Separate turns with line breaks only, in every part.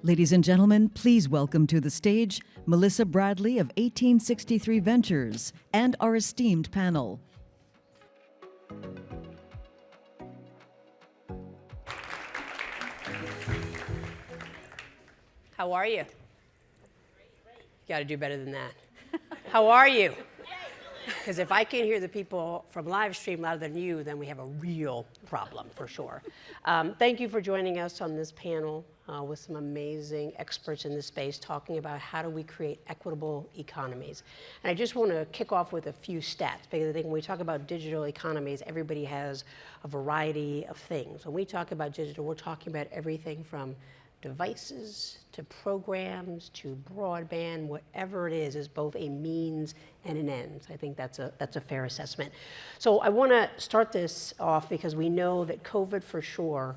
Ladies and gentlemen, please welcome to the stage Melissa Bradley of 1863 Ventures and our esteemed panel.
How are you? You got to do better than that. How are you? Because if I can hear the people from live stream louder than you, then we have a real problem for sure. Thank you for joining us on this panel with some amazing experts in this space talking about how do we create equitable economies. And I just want to kick off with a few stats, because I think when we talk about digital economies, everybody has a variety of things. When we talk about digital, we're talking about everything from devices to programs to broadband. Whatever it is both a means and an end. I think that's a fair assessment. So I want to start this off because we know that COVID for sure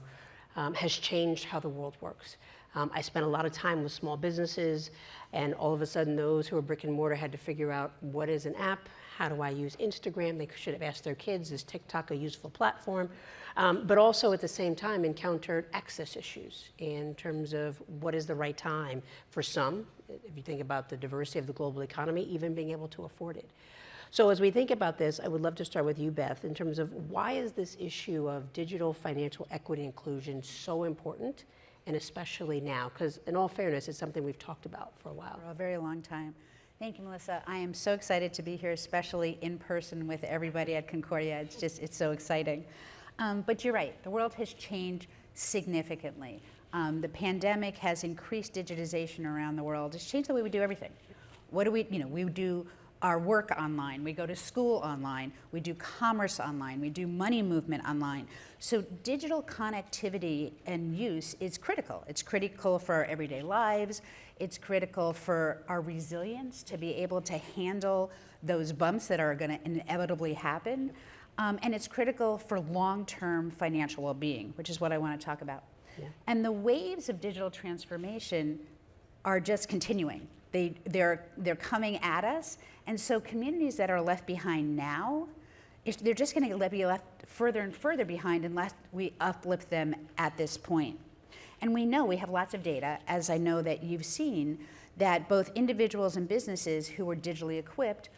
has changed how the world works. I spent a lot of time with small businesses, and all of a sudden those who are brick and mortar had to figure out what is an app, how do I use Instagram? They should have asked their kids, is TikTok a useful platform? But also at the same time encountered access issues in terms of what is the right time for some, if you think about the diversity of the global economy, even being able to afford it. So as we think about this, I would love to start with you, Beth, in terms of why is this issue of digital financial equity inclusion so important, and especially now? Because in all fairness, it's something we've talked about for a while.
For a very long time. Thank you, Melissa. I am so excited to be here, especially in person with everybody at Concordia. It's so exciting. But you're right, the world has changed significantly. The pandemic has increased digitization around the world. It's changed the way we do everything. What do we do our work online, we go to school online, we do commerce online, we do money movement online. So digital connectivity and use is critical. It's critical for our everyday lives. It's critical for our resilience to be able to handle those bumps that are going to inevitably happen. And it's critical for long-term financial well-being, which is what I want to talk about. Yeah. And the waves of digital transformation are just continuing. They're coming at us, and so communities that are left behind now, they're just going to be left further and further behind unless we uplift them at this point. And we know, we have lots of data, as I know that you've seen, that both individuals and businesses who were digitally equipped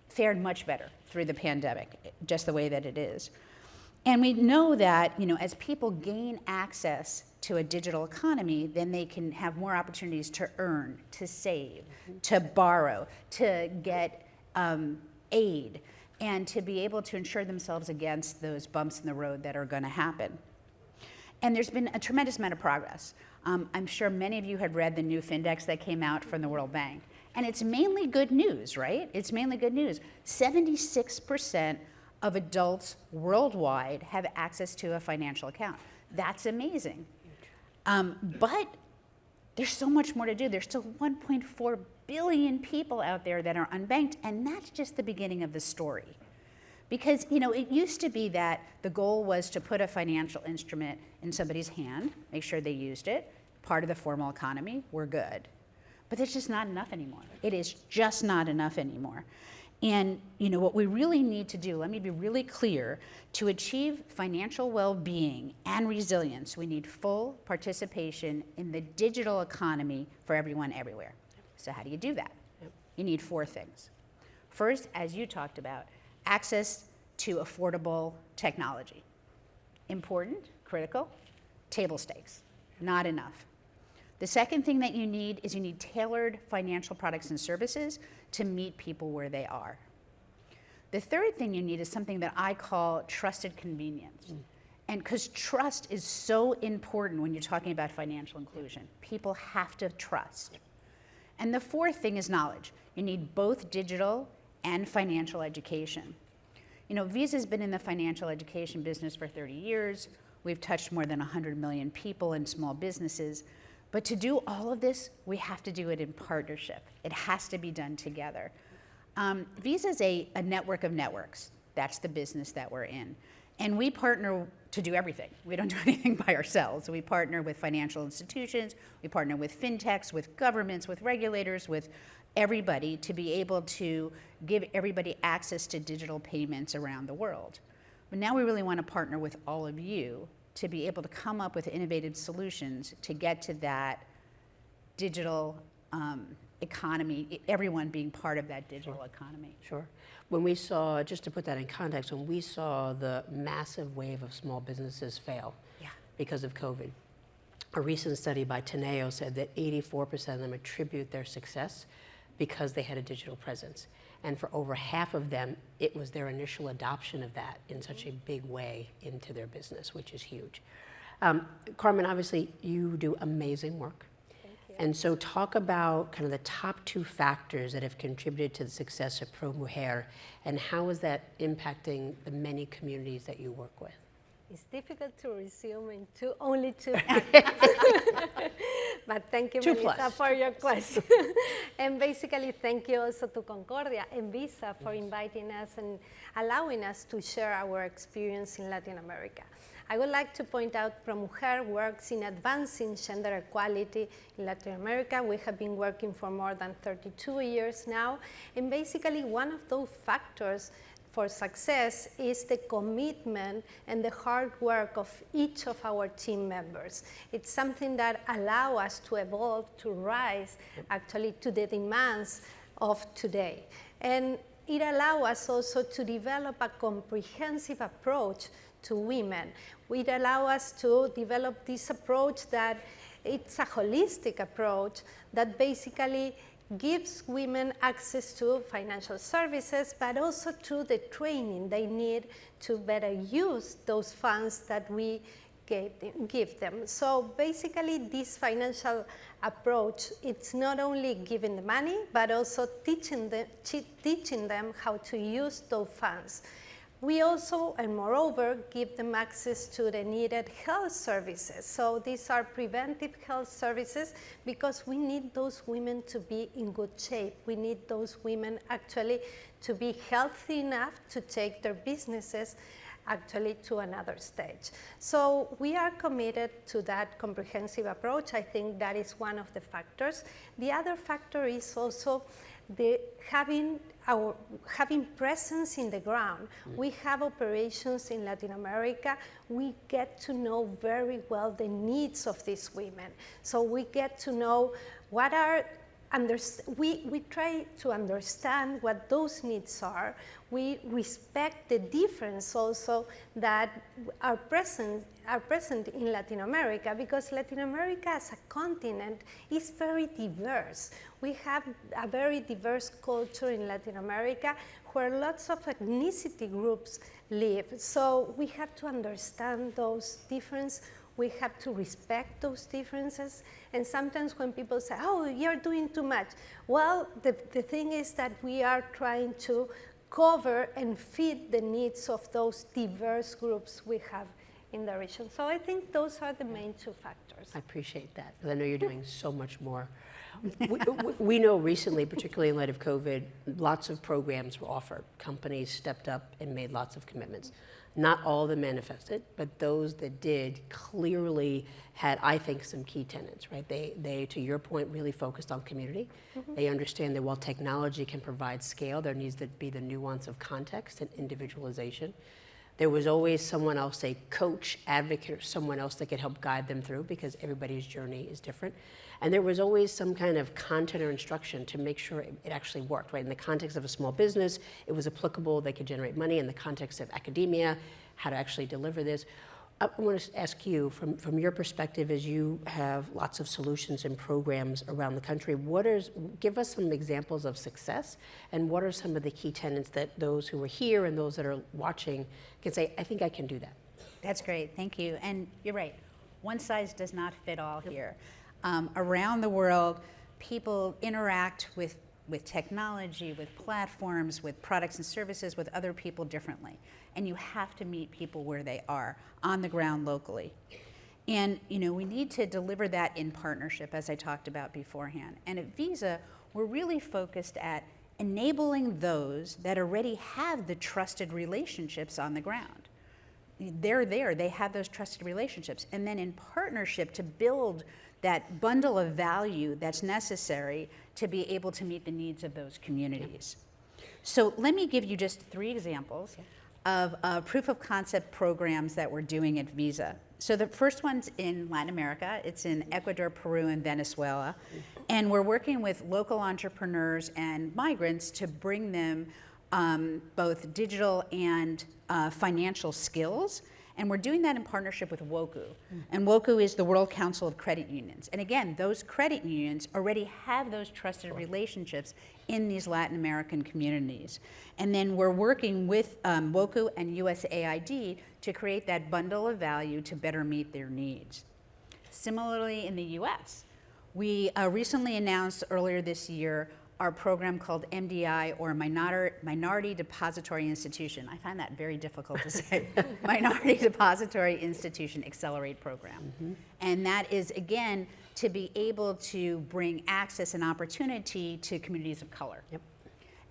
fared much better through the pandemic, just the way that it is. And we know that, as people gain access to a digital economy, then they can have more opportunities to earn, to save, to borrow, to get aid, and to be able to insure themselves against those bumps in the road that are going to happen. And there's been a tremendous amount of progress. I'm sure many of you have read the new Findex that came out from the World Bank. And it's mainly good news, right? It's mainly good news. 76% of adults worldwide have access to a financial account. That's amazing. But there's so much more to do. There's still 1.4 billion people out there that are unbanked, and that's just the beginning of the story. Because, it used to be that the goal was to put a financial instrument in somebody's hand, make sure they used it, part of the formal economy, we're good. But it's just not enough anymore. It is just not enough anymore. And what we really need to do, let me be really clear, to achieve financial well-being and resilience, we need full participation in the digital economy for everyone everywhere. So how do you do that? You need 4 things. First, as you talked about, access to affordable technology. Important, critical, table stakes, not enough. The second thing that you need is tailored financial products and services to meet people where they are. The third thing you need is something that I call trusted convenience. And because trust is so important when you're talking about financial inclusion. People have to trust. And the fourth thing is knowledge. You need both digital and financial education. Visa's been in the financial education business for 30 years. We've touched more than 100 million people and small businesses. But to do all of this, we have to do it in partnership. It has to be done together. Visa's a network of networks. That's the business that we're in. And we partner to do everything. We don't do anything by ourselves. We partner with financial institutions, we partner with fintechs, with governments, with regulators, with everybody to be able to give everybody access to digital payments around the world. But now we really want to partner with all of you to be able to come up with innovative solutions to get to that digital economy, everyone being part of that digital economy.
Sure. When we saw, just to put that in context, when we saw the massive wave of small businesses fail because of COVID, a recent study by Teneo said that 84% of them attribute their success because they had a digital presence. And for over half of them, it was their initial adoption of that in such a big way into their business, which is huge. Carmen, obviously you do amazing work. And so talk about kind of the top 2 factors that have contributed to the success of Pro Mujer, and how is that impacting the many communities that you work with?
It's difficult to resume in only 2 factors. But thank you,
2
Melissa,
plus.
for your question. And basically, thank you also to Concordia and Visa for inviting us and allowing us to share our experience in Latin America. I would like to point out Pro Mujer works in advancing gender equality in Latin America. We have been working for more than 32 years now. And basically, one of those factors for success is the commitment and the hard work of each of our team members. It's something that allows us to evolve, to rise actually to the demands of today. And it allows us also to develop a comprehensive approach to women. It allows us to develop this approach that it's a holistic approach that basically gives women access to financial services, but also to the training they need to better use those funds that we give them. So basically this financial approach, it's not only giving the money, but also teaching them how to use those funds. We also, and moreover, give them access to the needed health services. So these are preventive health services because we need those women to be in good shape. We need those women actually to be healthy enough to take their businesses actually to another stage. So we are committed to that comprehensive approach. I think that is one of the factors. The other factor is also having presence in the ground. We have operations in Latin America. We get to know very well the needs of these women. So we get to know what are, we try to understand what those needs are. We respect the difference also that are present in Latin America, because Latin America as a continent is very diverse. We have a very diverse culture in Latin America where lots of ethnicity groups live. So we have to understand those differences. We have to respect those differences. And sometimes when people say, oh, you're doing too much. Well, the thing is that we are trying to cover and feed the needs of those diverse groups we have in the region. So I think those are the main 2 factors.
I appreciate that, because I know you're doing so much more. We know recently, particularly in light of COVID, lots of programs were offered. Companies stepped up and made lots of commitments. Not all of them manifested, but those that did clearly had, I think, some key tenets, right? They, to your point, really focused on community. Mm-hmm. They understand that while technology can provide scale, there needs to be the nuance of context and individualization. There was always someone else, a coach, advocate, or someone else that could help guide them through, because everybody's journey is different. And there was always some kind of content or instruction to make sure it actually worked, right? In the context of a small business, it was applicable, they could generate money. In the context of academia, how to actually deliver this. I want to ask you, from your perspective, as you have lots of solutions and programs around the country, give us some examples of success, and what are some of the key tenets that those who are here and those that are watching can say, I think I can do that?
That's great, thank you. And you're right, one size does not fit all here. Around the world, people interact with technology, with platforms, with products and services, with other people differently. And you have to meet people where they are, on the ground locally. And we need to deliver that in partnership, as I talked about beforehand. And at Visa, we're really focused at enabling those that already have the trusted relationships on the ground. They're there, they have those trusted relationships. And then in partnership to build that bundle of value that's necessary to be able to meet the needs of those communities. So let me give you just 3 examples of proof of concept programs that we're doing at Visa. So the first one's in Latin America. It's in Ecuador, Peru, and Venezuela. And we're working with local entrepreneurs and migrants to bring them both digital and financial skills. And we're doing that in partnership with WOCU. And WOCU is the World Council of Credit Unions. And again, those credit unions already have those trusted relationships in these Latin American communities. And then we're working with WOCU and USAID to create that bundle of value to better meet their needs. Similarly, in the US, we recently announced earlier this year our program called MDI, or Minority Depository Institution. I find that very difficult to say. Minority Depository Institution Accelerate Program. And that is, again, to be able to bring access and opportunity to communities of color.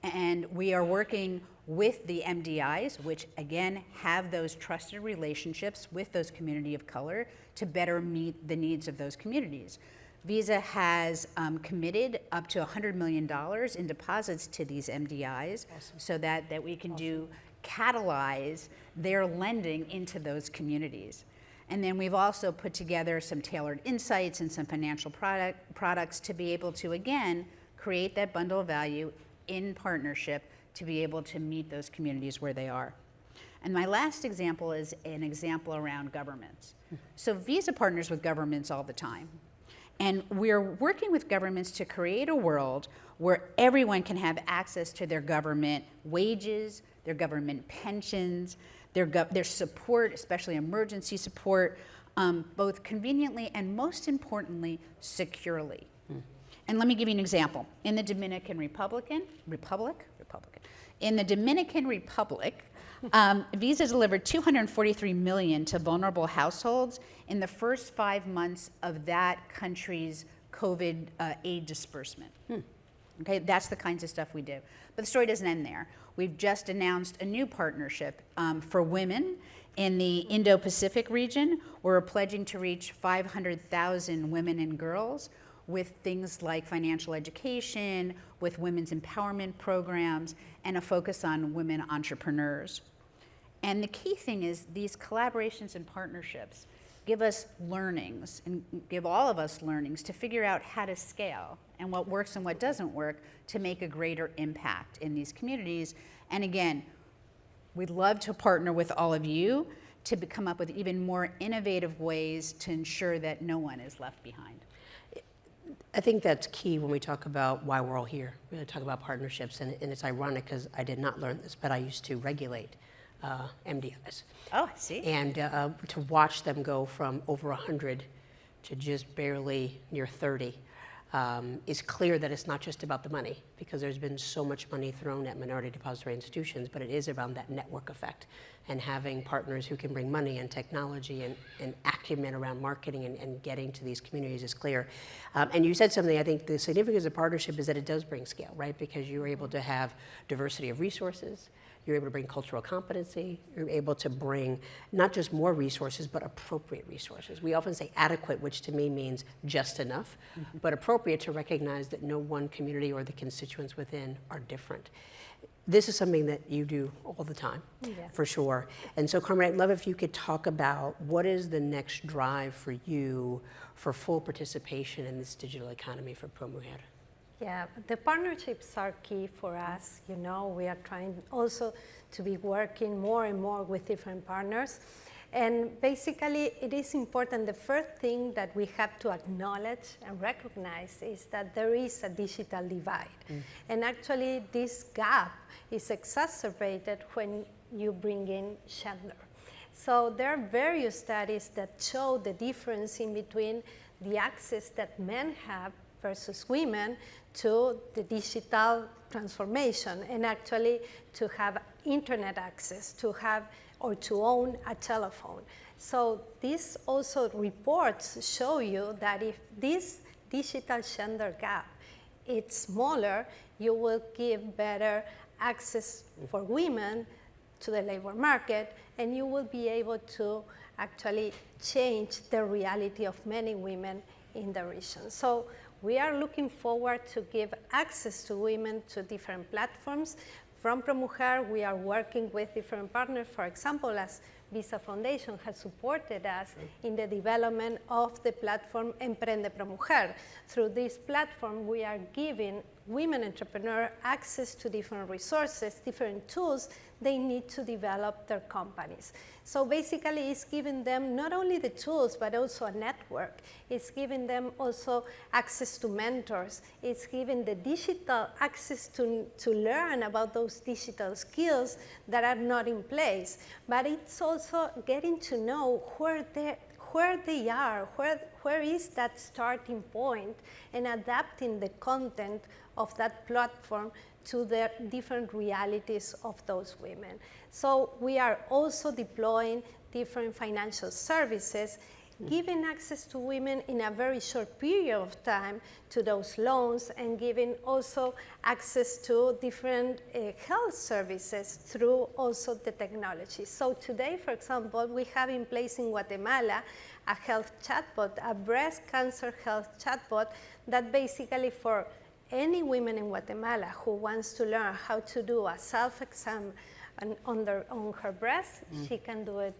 And we are working with the MDIs, which again have those trusted relationships with those community of color to better meet the needs of those communities. Visa has committed up to $100 million in deposits to these MDIs so that we can catalyze their lending into those communities. And then we've also put together some tailored insights and some financial products to be able to, again, create that bundle of value in partnership to be able to meet those communities where they are. And my last example is an example around governments. So Visa partners with governments all the time. And we're working with governments to create a world where everyone can have access to their government wages, their government pensions, their support, especially emergency support, both conveniently and most importantly, securely. And let me give you an example. In the Dominican Republic, Visa delivered $243 million to vulnerable households in the first 5 months of that country's COVID aid disbursement. Okay, that's the kinds of stuff we do. But the story doesn't end there. We've just announced a new partnership for women in the Indo-Pacific region. We're pledging to reach 500,000 women and girls with things like financial education, with women's empowerment programs, and a focus on women entrepreneurs. And the key thing is these collaborations and partnerships give us learnings and give all of us learnings to figure out how to scale and what works and what doesn't work to make a greater impact in these communities. And again, we'd love to partner with all of you to come up with even more innovative ways to ensure that no one is left behind.
I think that's key when we talk about why we're all here. We're going to talk about partnerships, and it's ironic because I did not learn this, but I used to regulate MDIs.
Oh, I see.
And to watch them go from over 100 to just barely near 30 is clear that it's not just about the money, because there's been so much money thrown at minority depository institutions, but it is around that network effect and having partners who can bring money and technology and acumen around marketing and getting to these communities is clear. And you said something, I think the significance of partnership is that it does bring scale, right? Because you're able to have diversity of resources, you're able to bring cultural competency, you're able to bring not just more resources, but appropriate resources. We often say adequate, which to me means just enough, but appropriate to recognize that no one community or the constituents within are different. This is something that you do all the time, for sure. And so, Carmen, I'd love if you could talk about what is the next drive for you for full participation in this digital economy for ProMujer?
Yeah, the partnerships are key for us. You know, we are trying also to be working more and more with different partners. And basically, it is important. The first thing that we have to acknowledge and recognize is that there is a digital divide. And actually, this gap is exacerbated when you bring in gender. So there are various studies that show the difference in between the access that men have versus women to the digital transformation, and actually to have internet access, to have or to own a telephone. So these also reports show you that if this digital gender gap is smaller, you will give better access for women to the labor market, and you will be able to actually change the reality of many women in the region. So we are looking forward to give access to women to different platforms from ProMujer, we are working with different partners. For example, as Visa Foundation has supported us in the development of the platform Emprende ProMujer. Through this platform, we are giving women entrepreneurs access to different resources, different tools they need to develop their companies. So basically, it's giving them not only the tools, but also a network. It's giving them also access to mentors. It's giving the digital access to learn about those digital skills that are not in place. But it's also getting to know where they are, where is that starting point, and adapting the content of that platform to the different realities of those women. So we are also deploying different financial services, giving access to women in a very short period of time to those loans, and giving also access to different health services through also the technology. So today, for example, we have in place in Guatemala a health chatbot, a breast cancer health chatbot that basically for any woman in Guatemala who wants to learn how to do a self-exam on her breast, she can do it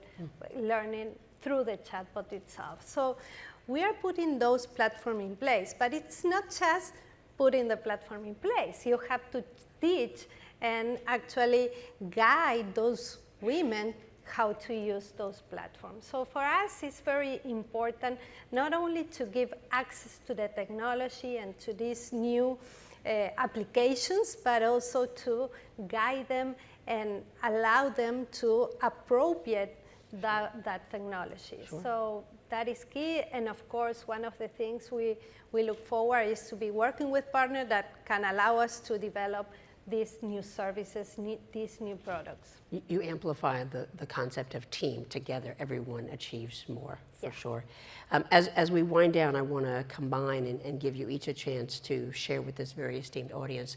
learning through the chatbot itself. So we are putting those platforms in place, but it's not just putting the platform in place. You have to teach and actually guide those women how to use those platforms. So for us, it's very important not only to give access to the technology and to these new applications, but also to guide them and allow them to appropriate that technology. Sure. So that is key, and of course, one of the things we look forward is to be working with partners that can allow us to develop these new services, these new products.
You amplify the concept of team. Together, everyone achieves more, for sure. As we wind down, I want to combine and give you each a chance to share with this very esteemed audience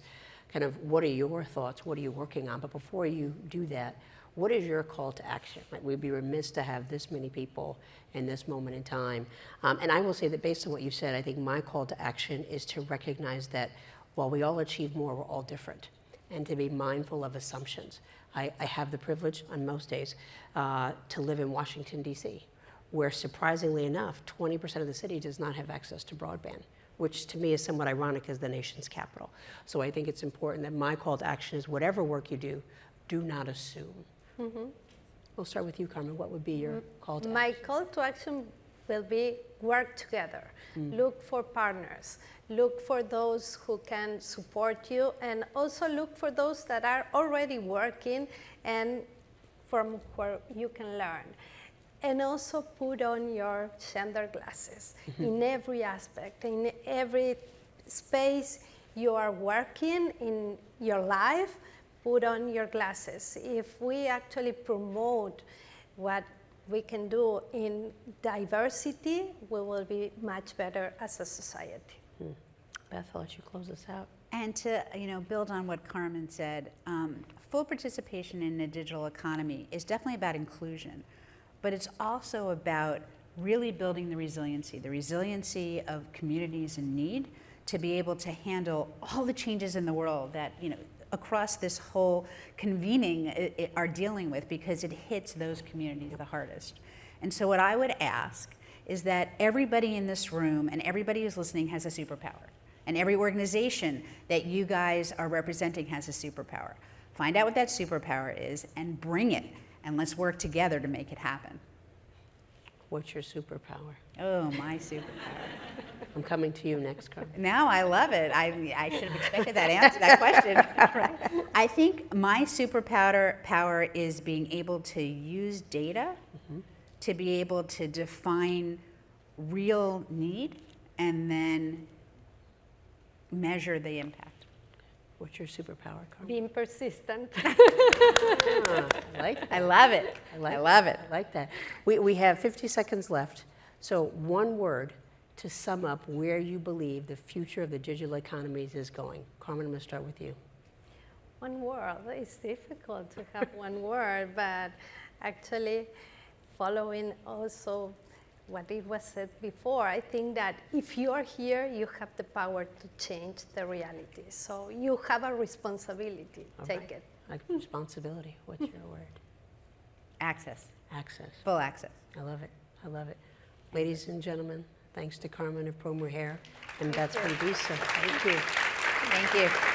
kind of what are your thoughts, what are you working on? But before you do that, what is your call to action? Like, we'd be remiss to have this many people in this moment in time. And I will say that based on what you said, I think my call to action is to recognize that while we all achieve more, we're all different, and to be mindful of assumptions. I have the privilege on most days to live in Washington, D.C., where surprisingly enough, 20% of the city does not have access to broadband, which to me is somewhat ironic as the nation's capital. So I think it's important that my call to action is whatever work you do not assume. Mm-hmm. We'll start with you, Carmen. What would be your call to action?
My call to action will be work together. Look for partners. Look for those who can support you, and also look for those that are already working and from where you can learn. And also put on your gender glasses in every aspect, in every space you are working in your life. Put on your glasses. If we actually promote what we can do in diversity, we will be much better as a society.
Beth, I'll let you close this out.
And to build on what Carmen said, full participation in the digital economy is definitely about inclusion, but it's also about really building the resiliency of communities in need to be able to handle all the changes in the world that across this whole convening are dealing with, because it hits those communities the hardest. And so what I would ask is that everybody in this room and everybody who's listening has a superpower. And every organization that you guys are representing has a superpower. Find out what that superpower is and bring it, and let's work together to make it happen.
What's your superpower?
Oh, my superpower.
I'm coming to you next, Carmen.
Now I love it. I should have expected that question. Right. I think my superpower is being able to use data to be able to define real need and then measure the impact.
What's your superpower, Carmen?
Being persistent.
I like that.
I love it. I love it.
I like that. We have 50 seconds left. So one word to sum up where you believe the future of the digital economies is going. Carmen, I'm going to start with you.
One word. It's difficult to have one word, but actually following also what it was said before, I think that if you are here, you have the power to change the reality. So you have a responsibility. Take it.
Like responsibility. What's your word?
Access,
Access.
full access.
I love it. I love it. Ladies and gentlemen, thanks to Carmen of Promo Hair and Beth Hurvitz. Thank you.
Thank you.